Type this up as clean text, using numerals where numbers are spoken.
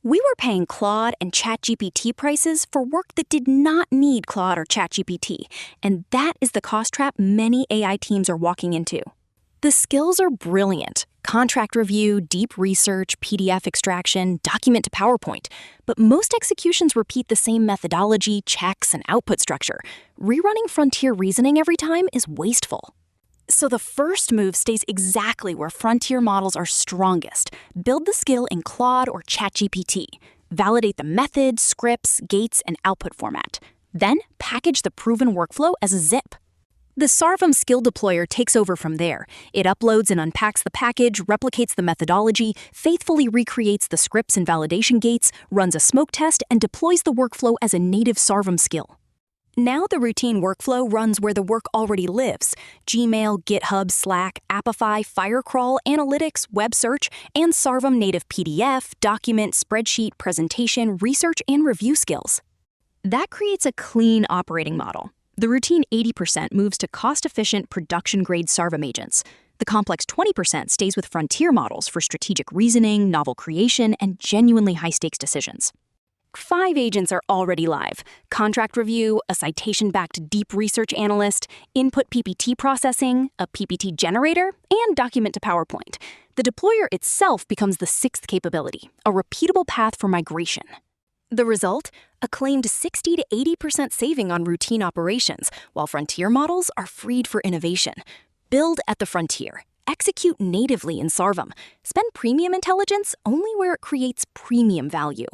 We were paying Claude and ChatGPT prices for work that did not need Claude or ChatGPT, and that is the cost trap many AI teams are walking into. The skills are brilliant: contract review, deep research, PDF extraction, document to PowerPoint. But most executions repeat the same methodology, checks, and output structure. Rerunning frontier reasoning every time is wasteful. So the first move stays exactly where frontier models are strongest. Build the skill in Claude or ChatGPT. Validate the method, scripts, gates, and output format. Then package the proven workflow as a zip. The Sarvam skill deployer takes over from there. It uploads and unpacks the package, replicates the methodology, faithfully recreates the scripts and validation gates, runs a smoke test, and deploys the workflow as a native Sarvam skill. Now the routine workflow runs where the work already lives: Gmail, GitHub, Slack, Appify, Firecrawl, Analytics, Web Search, and Sarvam native PDF, document, spreadsheet, presentation, research, and review skills. That creates a clean operating model. The routine 80% moves to cost-efficient, production-grade Sarvam agents. The complex 20% stays with frontier models for strategic reasoning, novel creation, and genuinely high-stakes decisions. 5 agents are already live: contract review, a citation-backed deep research analyst, input PPT processing, a PPT generator, and document to PowerPoint. The deployer itself becomes the 6th capability, a repeatable path for migration. The result? A claimed 60 to 80% saving on routine operations, while frontier models are freed for innovation. Build at the frontier. Execute natively in Sarvam. Spend premium intelligence only where it creates premium value.